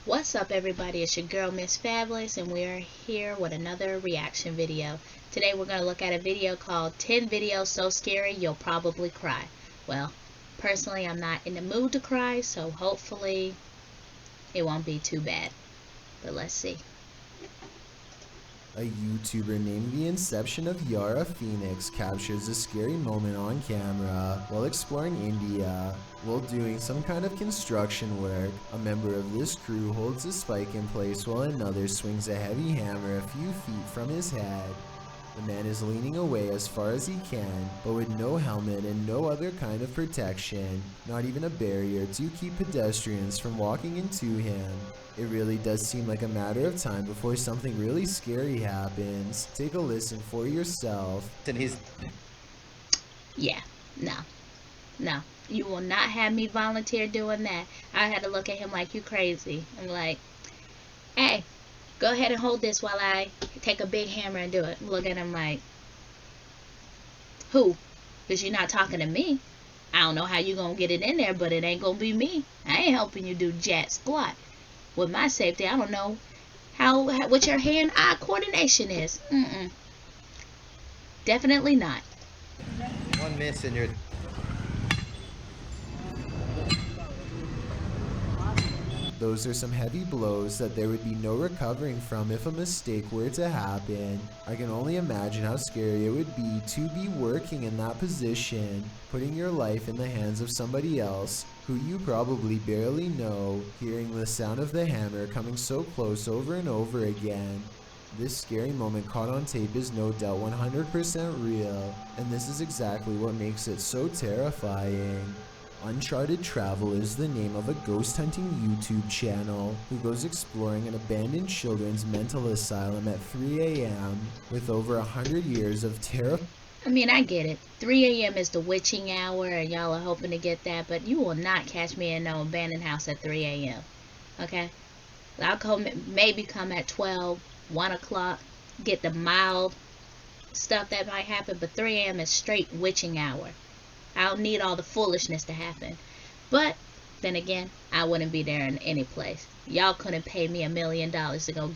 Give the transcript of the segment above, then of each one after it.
What's up everybody, it's your girl Miss Fabulous and we are here with another reaction video. Today we're going to look at a video called 10 videos so scary you'll probably cry. Well, personally I'm not in the mood to cry, so hopefully it won't be too bad. But let's see. A YouTuber named The Inception of Yara Phoenix captures a scary moment on camera while exploring India. While doing some kind of construction work, a member of this crew holds a spike in place while another swings a heavy hammer a few feet from his head. The man is leaning away as far as he can, but with no helmet and no other kind of protection, not even a barrier to keep pedestrians from walking into him. It really does seem like a matter of time before something really scary happens. Take a listen for yourself. And he's Yeah, no. You will not have me volunteer doing that. I had to look at him like you crazy. I'm like, hey, go ahead and hold this while I take a big hammer and do it. Look at him like, who? Because you're not talking to me. I don't know how you going to get it in there, but it ain't going to be me. I ain't helping you do jack squat. With my safety, I don't know what your hand-eye coordination is. Definitely not. one miss and you're Those are some heavy blows that there would be no recovering from if a mistake were to happen. I can only imagine how scary it would be to be working in that position, putting your life in the hands of somebody else who you probably barely know, hearing the sound of the hammer coming so close over and over again. This scary moment caught on tape is no doubt 100% real, and this is exactly what makes it so terrifying. Uncharted Travel is the name of a ghost hunting YouTube channel who goes exploring an abandoned children's mental asylum at 3 a.m. with over 100 years of terror. I mean, I get it. 3 a.m. is the witching hour, and y'all are hoping to get that, but you will not catch me in no abandoned house at 3 a.m. Okay? I'll maybe come at 12, 1 o'clock, get the mild stuff that might happen, but 3 a.m. is straight witching hour. I don't need all the foolishness to happen. But then again, I wouldn't be there in any place. Y'all couldn't pay me $1 million to go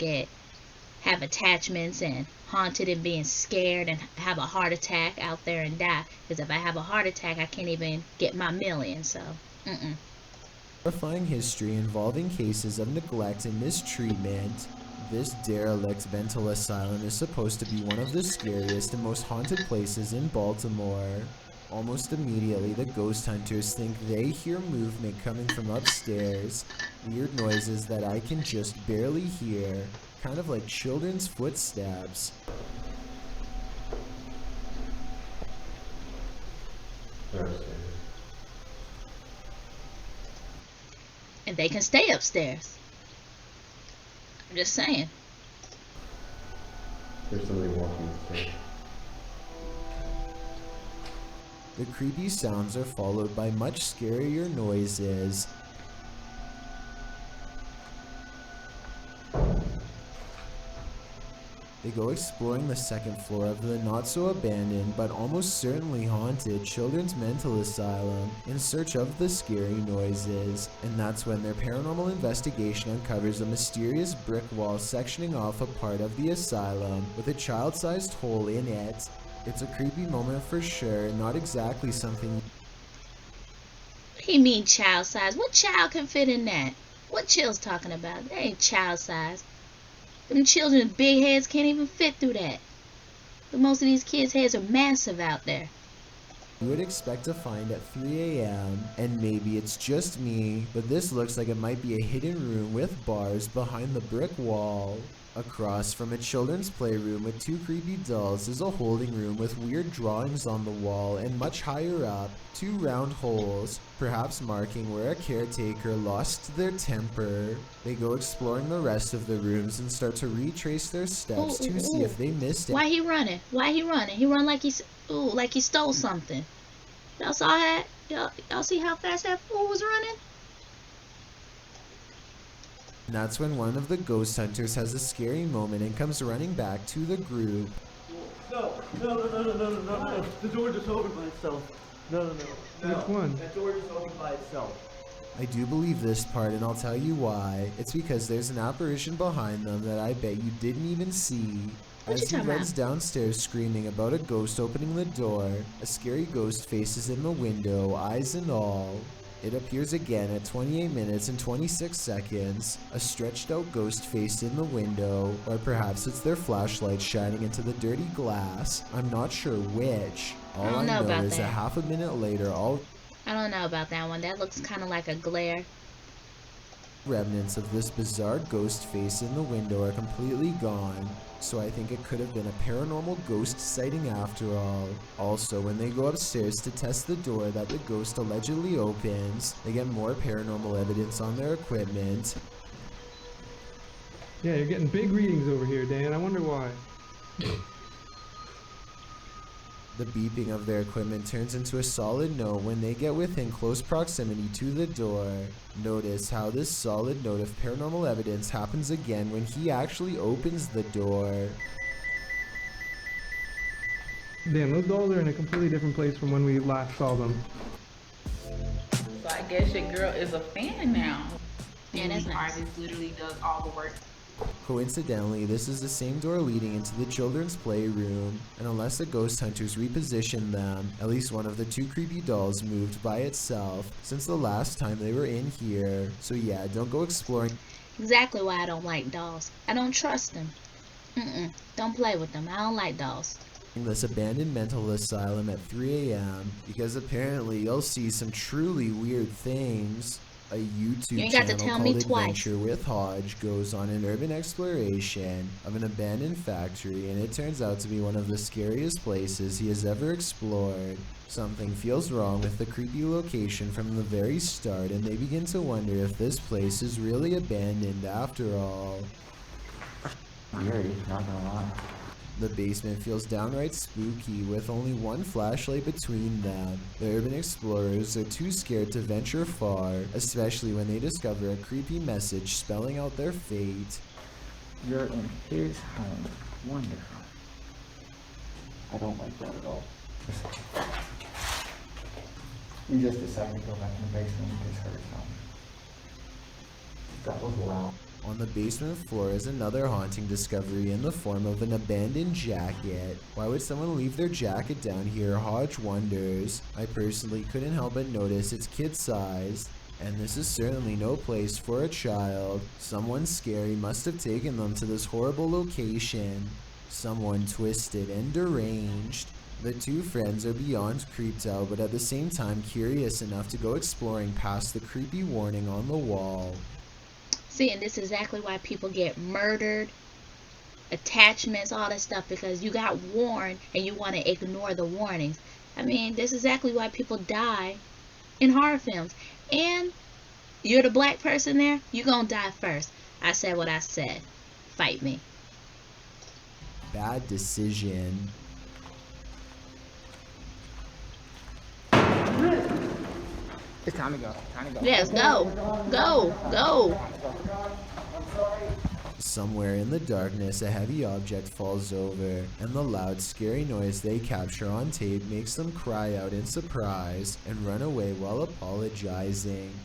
have attachments and haunted and being scared and have a heart attack out there and die. Because if I have a heart attack, I can't even get my million. So, Horrifying history involving cases of neglect and mistreatment. This derelict mental asylum is supposed to be one of the scariest and most haunted places in Baltimore. Almost immediately, the ghost hunters think they hear movement coming from upstairs, weird noises that I can just barely hear, kind of like children's footsteps. and they can stay upstairs. I'm just saying. There's somebody walking upstairs. The creepy sounds are followed by much scarier noises. They go exploring the second floor of the not-so-abandoned but almost certainly haunted children's mental asylum in search of the scary noises, and that's when their paranormal investigation uncovers a mysterious brick wall sectioning off a part of the asylum with a child-sized hole in it. It's a creepy moment for sure, not exactly something. What do you mean child size? What child can fit in that? What chill's talking about? That ain't child size. Them children's big heads can't even fit through that. But most of these kids' heads are massive out there. You would expect to find at 3 a.m. and maybe it's just me, but this looks like it might be a hidden room with bars behind the brick wall. Across from a children's playroom with 2 creepy dolls is a holding room with weird drawings on the wall, and much higher up, 2 round holes, perhaps marking where a caretaker lost their temper. They go exploring the rest of the rooms and start to retrace their steps to see if they missed it. Why he running? Why he running? He run like like he stole something. Y'all saw that? Y'all see how fast that fool was running? And that's when one of the ghost hunters has a scary moment and comes running back to the group. No. The door just opened by itself. No. Which one? That door just opened by itself. I do believe this part, and I'll tell you why. It's because there's an apparition behind them that I bet you didn't even see. What you As he talking runs about? downstairs screaming about a ghost opening the door, a scary ghost faces in the window, eyes and all. It appears again at 28 minutes and 26 seconds, a stretched out ghost face in the window, or perhaps it's their flashlight shining into the dirty glass. I'm not sure which. All don't I know know about is a that. half a minute later, all I don't know about that one. That looks kind of like a glare. remnants of this bizarre ghost face in the window are completely gone, so I think it could have been a paranormal ghost sighting after all. Also, when they go upstairs to test the door that the ghost allegedly opens, they get more paranormal evidence on their equipment. Yeah, you're getting big readings over here, Dan. I wonder why. The beeping of their equipment turns into a solid note when they get within close proximity to the door. Notice how this solid note of paranormal evidence happens again when he actually opens the door. Damn, those dolls are in a completely different place from when we last saw them. So I guess your girl is a fan now. Yeah, that's The nice. artist literally does all the work. Coincidentally, this is the same door leading into the children's playroom, and unless the ghost hunters repositioned them, at least one of the two creepy dolls moved by itself since the last time they were in here. So yeah, don't go exploring Exactly why I don't like dolls. I don't trust them. Don't play with them. I don't like dolls. this abandoned mental asylum at 3 a.m. because apparently you'll see some truly weird things. A YouTube You ain't got to channel tell me called twice. Adventure with Hodge goes on an urban exploration of an abandoned factory, and it turns out to be one of the scariest places he has ever explored. Something feels wrong with the creepy location from the very start, and they begin to wonder if this place is really abandoned after all. Weird, not gonna lie. The basement feels downright spooky with only one flashlight between them. The urban explorers are too scared to venture far, especially when they discover a creepy message spelling out their fate. You're in his home. Wonderful. I don't like that at all. We just decided to go back in the basement because heard something. That was loud. On the basement floor is another haunting discovery in the form of an abandoned jacket. Why would someone leave their jacket down here? Hodge wonders. I personally couldn't help but notice it's kid-sized, and this is certainly no place for a child. Someone scary must have taken them to this horrible location. Someone twisted and deranged. The two friends are beyond creeped out, but at the same time curious enough to go exploring past the creepy warning on the wall. See, and this is exactly why people get murdered, attachments, all that stuff, because you got warned and you want to ignore the warnings. I mean, this is exactly why people die in horror films. And you're the black person there, you're going to die first. I said what I said. Fight me. Bad decision. It's time to go. Time to go. Yes, go. Go. Go. Somewhere in the darkness, a heavy object falls over, and the loud, scary noise they capture on tape makes them cry out in surprise and run away while apologizing.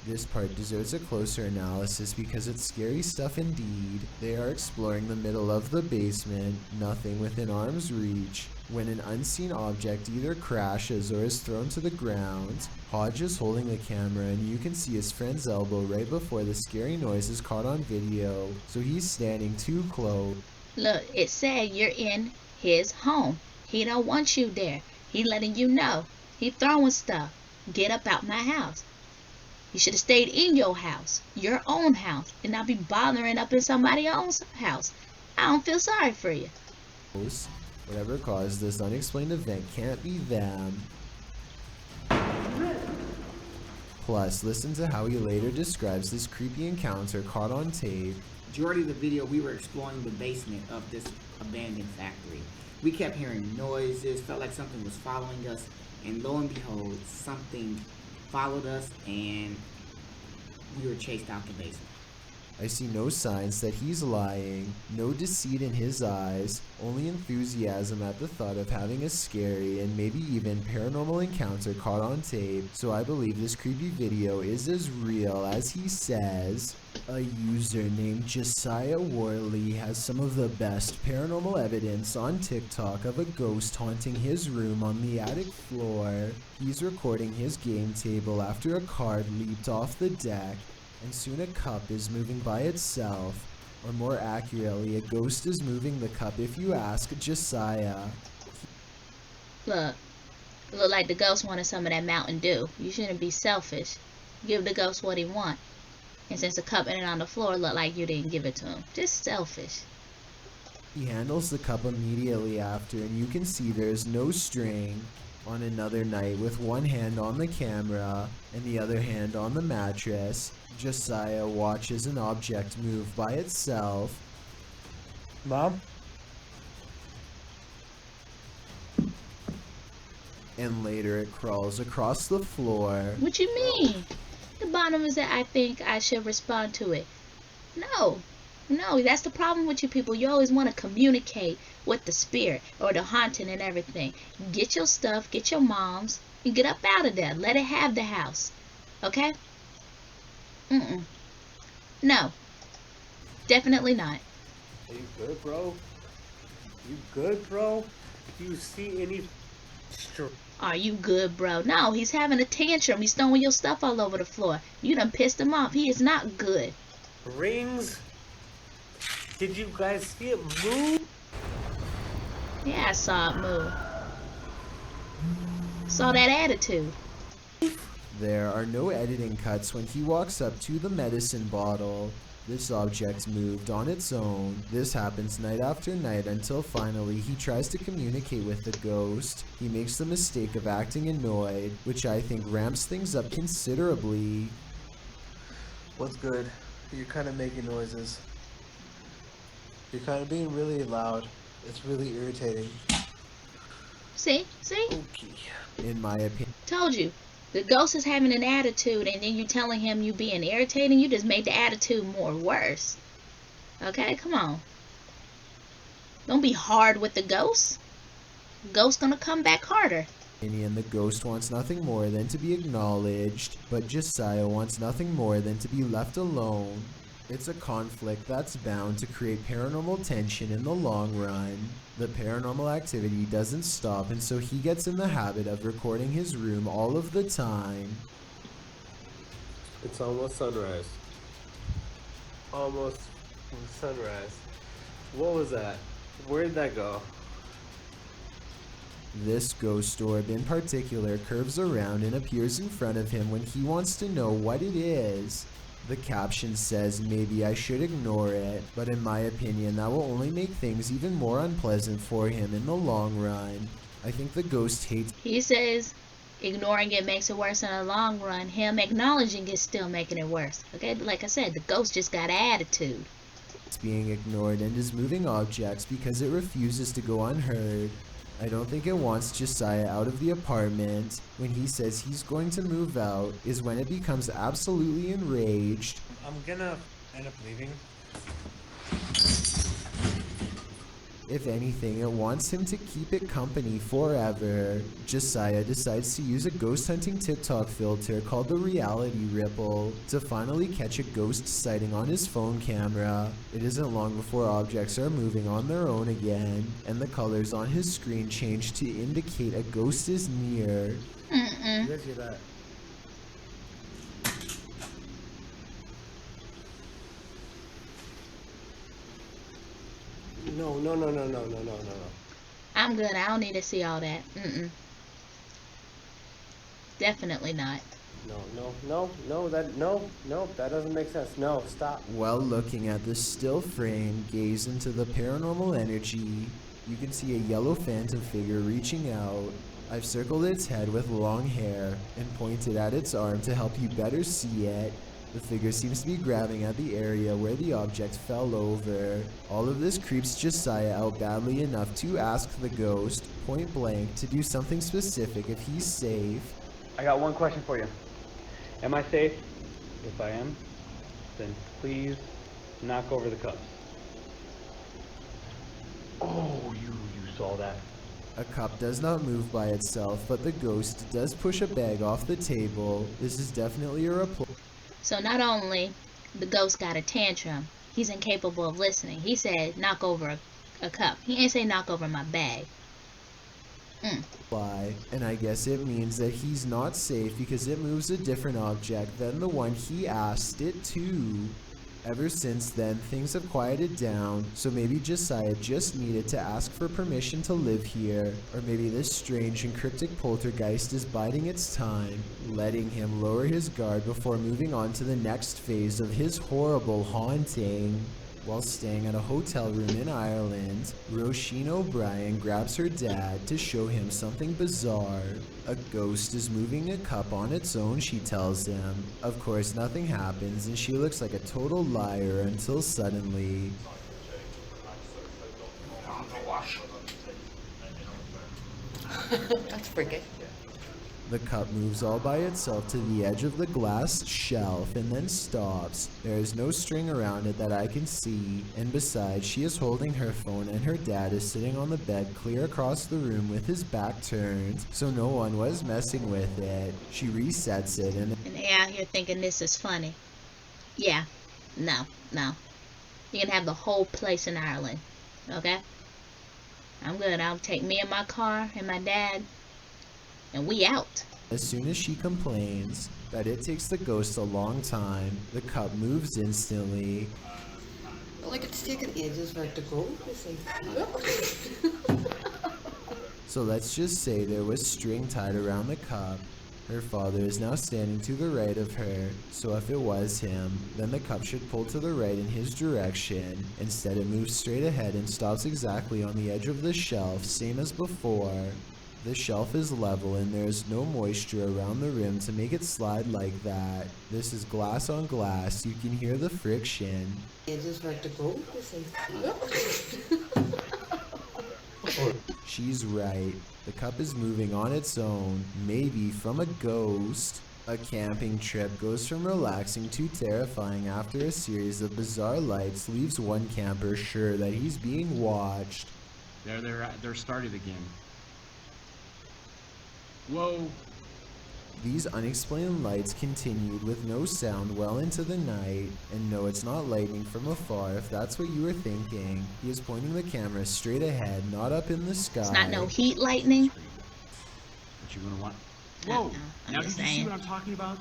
This part deserves a closer analysis because it's scary stuff indeed. They are exploring the middle of the basement, nothing within arm's reach, when an unseen object either crashes or is thrown to the ground. Hodge is holding the camera and you can see his friend's elbow right before the scary noise is caught on video, so he's standing too close. Look, it said you're in his home. He don't want you there. He letting you know. He throwing stuff. Get up out my house. You should have stayed in your house, your own house, and not be bothering up in somebody else's house. I don't feel sorry for you. Whatever caused this unexplained event can't be them. Plus, listen to how he later describes this creepy encounter caught on tape. Majority of the video, we were exploring the basement of this abandoned factory. We kept hearing noises, felt like something was following us, and lo and behold, something followed us and we were chased out the basement. I see no signs that he's lying, no deceit in his eyes, only enthusiasm at the thought of having a scary and maybe even paranormal encounter caught on tape, so I believe this creepy video is as real as he says. A user named Josiah Worley has some of the best paranormal evidence on TikTok of a ghost haunting his room on the attic floor. He's recording his game table after a card leaped off the deck, and soon a cup is moving by itself, or more accurately, a ghost is moving the cup if you ask Josiah. Look like the ghost wanted some of that Mountain Dew. You shouldn't be selfish. Give the ghost what he wants. And since the cup ended on the floor, look like you didn't give it to him. Just selfish. He handles the cup immediately after, and you can see there's no string. On another night, with one hand on the camera and the other hand on the mattress, Josiah watches an object move by itself. Mom? And later it crawls across the floor. What you mean? The bottom is that I think I should respond to it. No, that's the problem with you people. You always want to communicate with the spirit or the haunting and everything. Get your stuff, get your moms, and get up out of there. Let it have the house. Okay? No. Definitely not. Are you good, bro? You good, bro? Do you see any... Are you good, bro? No, he's having a tantrum. He's throwing your stuff all over the floor. You done pissed him off. He is not good. Rings? Did you guys see it move? Yeah, I saw it move. Saw that attitude. There are no editing cuts when he walks up to the medicine bottle. This object moved on its own. This happens night after night until finally he tries to communicate with the ghost. He makes the mistake of acting annoyed, which I think ramps things up considerably. What's good? You're kind of making noises. You're kind of being really loud. It's really irritating. See? Okay. In my opinion. Told you. The ghost is having an attitude and then you telling him you being irritating. You just made the attitude more worse. Okay, come on. Don't be hard with the ghost. Ghost gonna come back harder. The ghost wants nothing more than to be acknowledged, but Josiah wants nothing more than to be left alone. It's a conflict that's bound to create paranormal tension in the long run. The paranormal activity doesn't stop, and so he gets in the habit of recording his room all of the time. It's almost sunrise. Almost sunrise. What was that? Where did that go? This ghost orb in particular curves around and appears in front of him when he wants to know what it is. The caption says maybe I should ignore it, but in my opinion that will only make things even more unpleasant for him in the long run. I think the ghost hates... He says ignoring it makes it worse in the long run. Him acknowledging it's still making it worse. Okay, like I said, the ghost just got an attitude. It's being ignored and is moving objects because it refuses to go unheard. I don't think it wants Josiah out of the apartment. When he says he's going to move out is when it becomes absolutely enraged. I'm gonna end up leaving. If anything, it wants him to keep it company forever. Josiah decides to use a ghost hunting TikTok filter called the Reality Ripple to finally catch a ghost sighting on his phone camera. It isn't long before objects are moving on their own again, and the colors on his screen change to indicate a ghost is near. You guys hear that? No. I'm good. I don't need to see all that. Definitely not. No, that doesn't make sense. No, stop. While looking at the still frame, gaze into the paranormal energy. You can see a yellow phantom figure reaching out. I've circled its head with long hair and pointed at its arm to help you better see it. The figure seems to be grabbing at the area where the object fell over. All of this creeps Josiah out badly enough to ask the ghost, point blank, to do something specific if he's safe. I got one question for you. Am I safe? If I am, then please Knock over the cups. Oh, you saw that. A cup does not move by itself, but the ghost does push a bag off the table. This is definitely a reply. So not only the ghost got a tantrum, he's incapable of listening. He said, knock over a cup. He ain't say knock over my bag. And I guess it means that he's not safe because it moves a different object than the one he asked it to. Ever since then, things have quieted down, so maybe Josiah just needed to ask for permission to live here, or maybe this strange and cryptic poltergeist is biding its time, letting him lower his guard before moving on to the next phase of his horrible haunting. While staying at a hotel room in Ireland, Roisin O'Brien grabs her dad to show him something bizarre. A ghost is moving a cup on its own, she tells him. Of course, nothing happens, and she looks like a total liar until suddenly... That's freaky. The cup moves all by itself to the edge of the glass shelf and then stops. There is no string around it that I can see, and besides, she is holding her phone and her dad is sitting on the bed clear across the room with his back turned, so no one was messing with it. She resets it and they out here thinking this is funny. Yeah, no. You can have the whole place in Ireland, okay? I'm good. I'll take me and my car and my dad, and we out. as soon as she complains that it takes the ghost a long time, the cup moves instantly. Like it's taken ages for it to go. So let's just say there was string tied around the cup. Her father is now standing to the right of her, so if it was him, then the cup should pull to the right in his direction. Instead, it moves straight ahead and stops exactly on the edge of the shelf, same as before. The shelf is level and there is no moisture around the rim to make it slide like that. This is glass on glass, you can hear the friction. Ages for it to go. She's right. The cup is moving on its own, maybe from a ghost. A camping trip goes from relaxing to terrifying after a series of bizarre lights leaves one camper sure that he's being watched. They're started again. Whoa. These unexplained lights continued with no sound well into the night, and no, it's not lightning from afar if that's what you were thinking. He is pointing the camera straight ahead, not up in the sky. It's not no heat lightning. What you gonna want? Whoa! Now did you see what I'm talking about?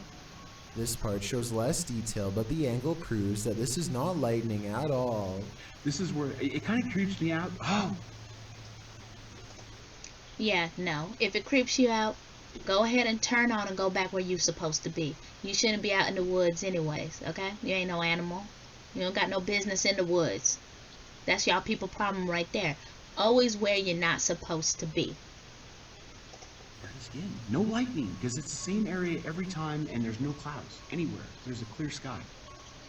This part shows less detail, but the angle proves that this is not lightning at all. This is where it kind of creeps me out. Oh! Yeah, no. If it creeps you out, go ahead and turn on and go back where you're supposed to be. You shouldn't be out in the woods anyways, okay? You ain't no animal. You don't got no business in the woods. That's y'all people problem right there. Always where you're not supposed to be. Again, no lightning, because it's the same area every time and there's no clouds anywhere. There's a clear sky.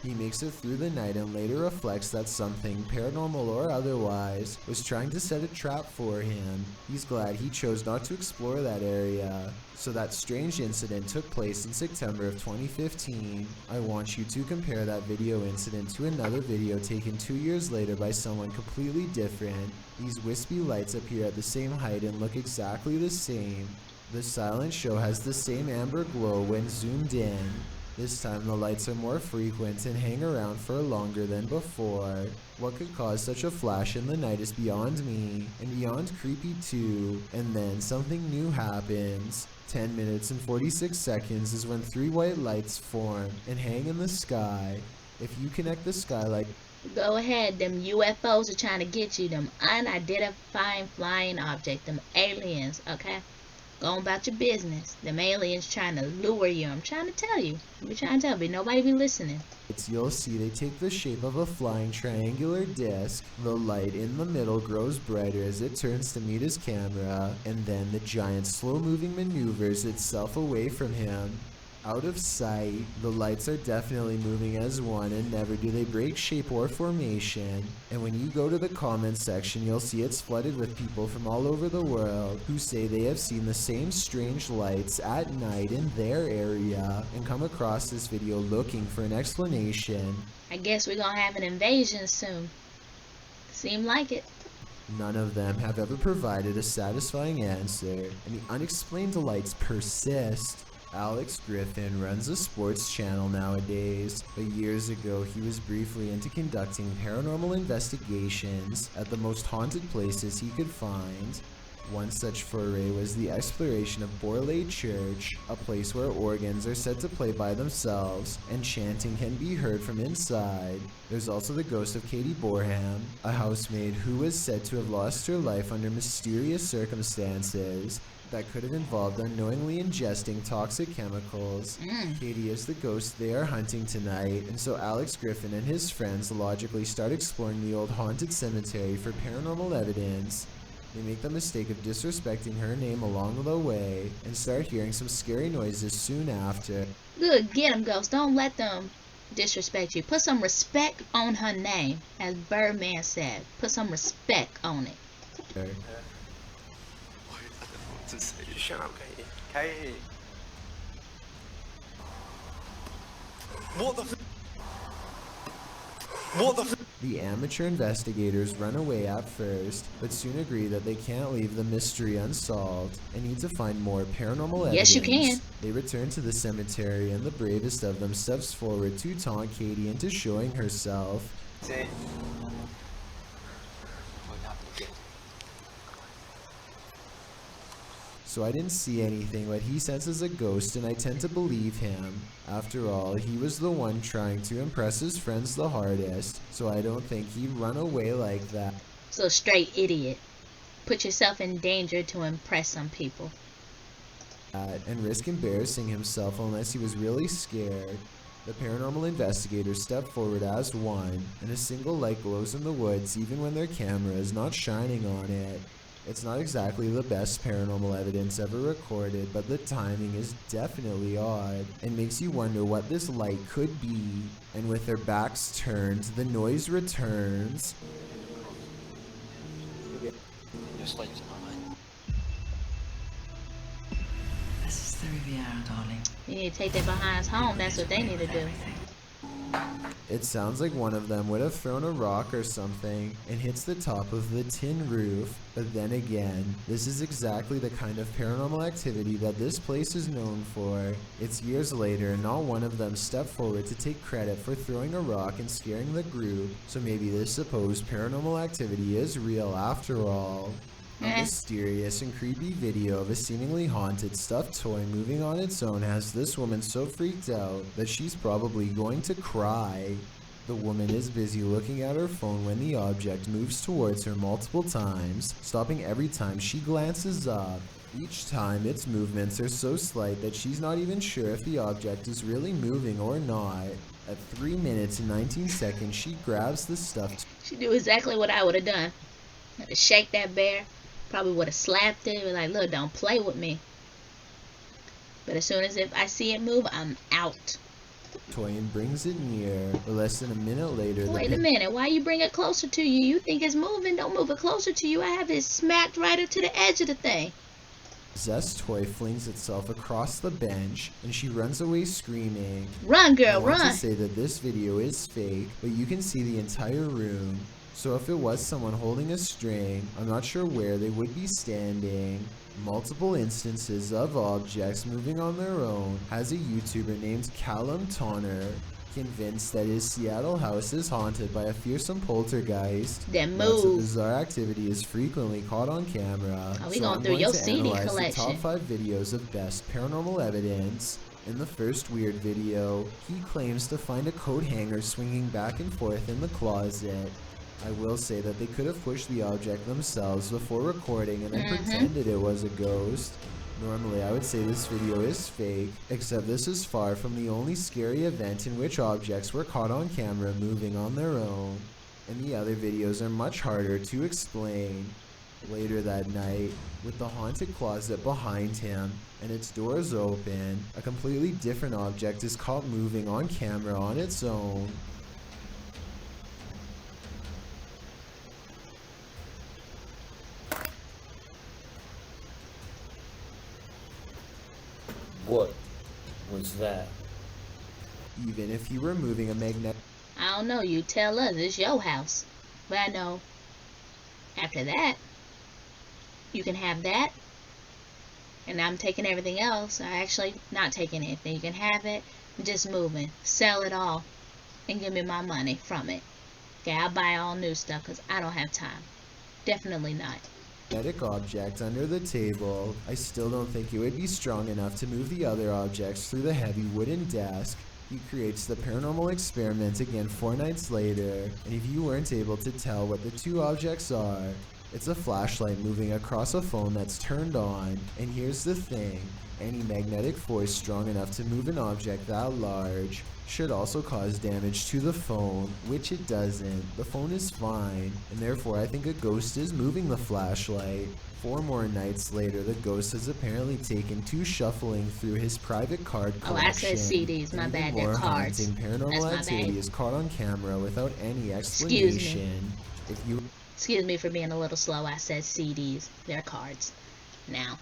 He makes it through the night and later reflects that something, paranormal or otherwise, was trying to set a trap for him. He's glad he chose not to explore that area. So that strange incident took place in September of 2015. I want you to compare that video incident to another video taken 2 years later by someone completely different. These wispy lights appear at the same height and look exactly the same. The silent show has the same amber glow when zoomed in. This time the lights are more frequent and hang around for longer than before. What could cause such a flash in the night is beyond me, and beyond creepy too. And then something new happens. 10 minutes and 46 seconds is when 3 white lights form and hang in the sky. If you connect the skylight, Go ahead, them UFOs are trying to get you, them unidentified flying objects, them aliens, okay? Go on about your business. Them aliens trying to lure you. I'm trying to tell you. I'm trying to tell you, nobody be listening. you'll see they take the shape of a flying triangular disc. The light in the middle grows brighter as it turns to meet his camera, and then the giant slow-moving maneuvers itself away from him. Out of sight, the lights are definitely moving as one, and never do they break shape or formation. And when you go to the comments section, you'll see it's flooded with people from all over the world who say they have seen the same strange lights at night in their area and come across this video looking for an explanation. I guess we're gonna have an invasion soon. Seem like it. None of them have ever provided a satisfying answer, and the unexplained lights persist. Alex Griffin runs a sports channel nowadays, but years ago he was briefly into conducting paranormal investigations at the most haunted places he could find. One such foray was the exploration of Borley Church, a place where organs are said to play by themselves and chanting can be heard from inside. There's also the ghost of Katie Borham, a housemaid who was said to have lost her life under mysterious circumstances that could have involved unknowingly ingesting toxic chemicals. Katie is the ghost they are hunting tonight, and so Alex Griffin and his friends logically start exploring the old haunted cemetery for paranormal evidence. They make the mistake of disrespecting her name along the way, and start hearing some scary noises soon after. Good, get 'em, Ghost. Don't let them disrespect you. Put some respect on her name, as Birdman said. Put some respect on it. Shut up, Katie. Katie. What the The amateur investigators run away at first, but soon agree that they can't leave the mystery unsolved and need to find more paranormal evidence. Yes, you can. They return to the cemetery, and the bravest of them steps forward to taunt Katie into showing herself. So I didn't see anything, but he senses a ghost, and I tend to believe him. After all, he was the one trying to impress his friends the hardest, so I don't think he'd run away like that. So straight idiot. Put yourself in danger to impress some people. And risk embarrassing himself unless he was really scared. The paranormal investigators step forward as one, and a single light glows in the woods even when their camera is not shining on it. It's not exactly the best paranormal evidence ever recorded, but the timing is definitely odd and makes you wonder what this light could be. And with their backs turned, the noise returns. This is the Riviera, darling. You need to take their behinds home. That's what they need to do. It sounds like one of them would have thrown a rock or something and hits the top of the tin roof. But then again, this is exactly the kind of paranormal activity that this place is known for. It's years later and not one of them stepped forward to take credit for throwing a rock and scaring the group, so maybe this supposed paranormal activity is real after all. A mysterious and creepy video of a seemingly haunted stuffed toy moving on its own has this woman so freaked out that she's probably going to cry. The woman is busy looking at her phone when the object moves towards her multiple times, stopping every time she glances up. Each time its movements are so slight that she's not even sure if the object is really moving or not. At 3 minutes and 19 seconds, she grabs the stuffed. She do exactly what I would have done. I'd have shake that bear. Probably would have slapped it. Be like, look, don't play with me. But as soon as if I see it move, I'm out. Toy and brings it near, but less than a minute later. Wait a minute, why you bring it closer to you? You think it's moving? Don't move it closer to you. I have it smacked right up to the edge of the thing. Possessed toy flings itself across the bench, and she runs away screaming. Run, girl, I want run! to say that this video is fake, but you can see the entire room. So if it was someone holding a string, I'm not sure where they would be standing. Multiple instances of objects moving on their own has a YouTuber named Callum Tonner convinced that his Seattle house is haunted by a fearsome poltergeist. Then Lots of move. bizarre activity is frequently caught on camera. Oh, we so going I'm through going your to CD analyze collection. the top 5 videos of best paranormal evidence. In the first weird video, he claims to find a coat hanger swinging back and forth in the closet. I will say that they could have pushed the object themselves before recording and then pretended it was a ghost. Normally I would say this video is fake, except this is far from the only scary event in which objects were caught on camera moving on their own, and the other videos are much harder to explain. Later that night, with the haunted closet behind him and its doors open, a completely different object is caught moving on camera on its own. What was that? Even if you were moving a magnetic... I don't know, you tell us, it's your house. But I know, after that, you can have that. And I'm taking everything else. I actually not taking anything. You can have it, just moving. Sell it all and give me my money from it. Okay, I'll buy all new stuff because I don't have time. Definitely not. magnetic object under the table, I still don't think it would be strong enough to move the other objects through the heavy wooden desk. He creates the paranormal experiment again 4 nights later, and if you weren't able to tell what the two objects are, it's a flashlight moving across a phone that's turned on. And here's the thing, any magnetic force strong enough to move an object that large should also cause damage to the phone, which it doesn't. The phone is fine, and therefore I think a ghost is moving the flashlight. 4 more nights later, the ghost has apparently taken to shuffling through his private card collection. Oh, I said CDs, my bad, they're cards. Haunting paranormal activity is caught on camera without any explanation. Excuse me for being a little slow. I said CDs, they're cards. Now,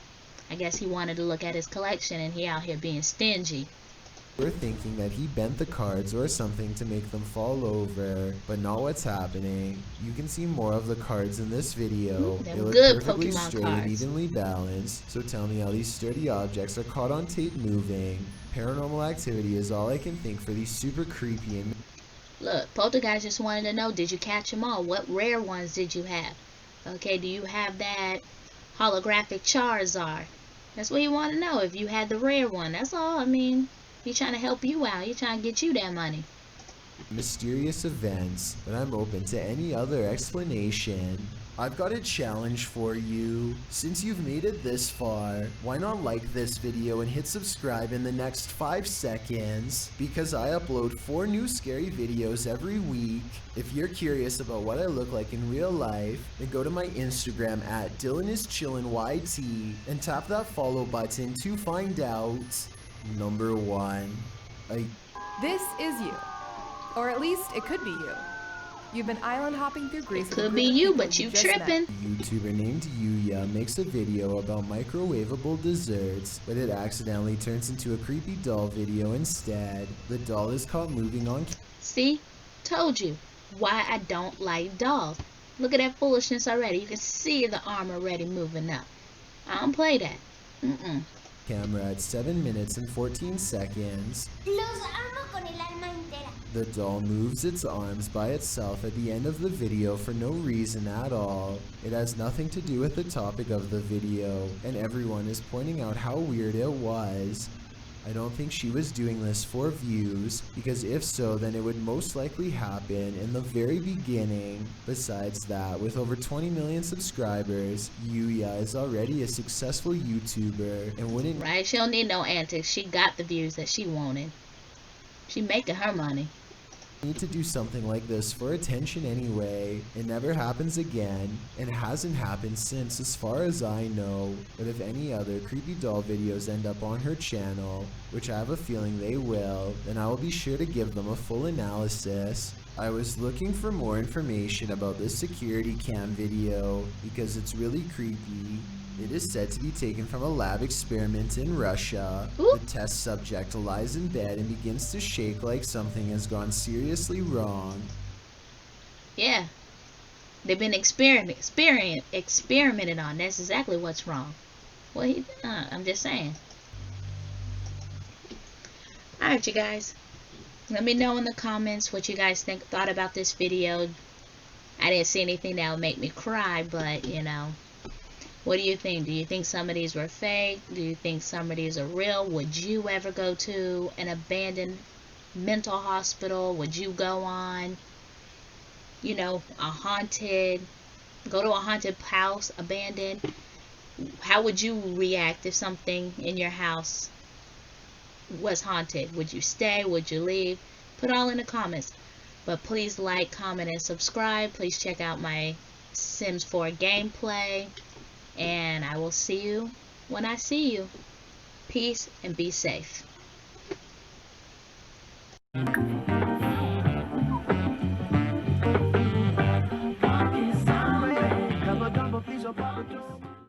I guess he wanted to look at his collection and he out here being stingy. We're thinking that he bent the cards or something to make them fall over, but not what's happening. You can see more of the cards in this video. They look good perfectly Pokemon straight cards. and evenly balanced, so tell me how these sturdy objects are caught on tape moving. Paranormal activity is all I can think for these super creepy and... Look, Poltergeist just wanted to know, did you catch them all? What rare ones did you have? Okay, do you have that holographic Charizard? That's what he wanted to know, if you had the rare one. That's all. I mean, he's trying to help you out. He's trying to get you that money. mysterious events, but I'm open to any other explanation. I've got a challenge for you. Since you've made it this far, why not like this video and hit subscribe in the next 5 seconds? Because I upload 4 new scary videos every week. If you're curious about what I look like in real life, then go to my Instagram at DylanIsChillinYT and tap that follow button to find out. Number 1. This is you. Or at least it could be you. You've been island hopping through Greece. It could be you, but you tripping. A YouTuber named Yuya makes a video about microwavable desserts, but it accidentally turns into a creepy doll video instead. The doll is caught moving on. See? Told you why I don't like dolls. Look at that foolishness already. You can see the arm already moving up. I don't play that. Camera at 7 minutes and 14 seconds. The doll moves its arms by itself at the end of the video for no reason at all. It has nothing to do with the topic of the video, and everyone is pointing out how weird it was. I don't think she was doing this for views, because if so, then it would most likely happen in the very beginning. Besides that, with over 20 million subscribers, Yuya is already a successful YouTuber and wouldn't... Right? She don't need no antics. She got the views that she wanted. She making her money. Need to do something like this for attention anyway. It never happens again, and hasn't happened since as far as I know. But if any other creepy doll videos end up on her channel, which I have a feeling they will, then I will be sure to give them a full analysis. I was looking for more information about this security cam video because it's really creepy. It is said to be taken from a lab experiment in Russia. The test subject lies in bed and begins to shake like something has gone seriously wrong. Yeah. They've been experimented on. That's exactly what's wrong. Well, I'm just saying. Alright, you guys. Let me know in the comments what you guys thought about this video. I didn't see anything that would make me cry, but, you know. What do you think? Do you think some of these were fake? Do you think some of these are real? Would you ever go to an abandoned mental hospital? Would you go on, you know, go to a haunted house, abandoned? How would you react if something in your house was haunted? Would you stay? Would you leave? Put all in the comments. But please like, comment, and subscribe. Please check out my Sims 4 gameplay, and I will see you when I see you. Peace and be safe.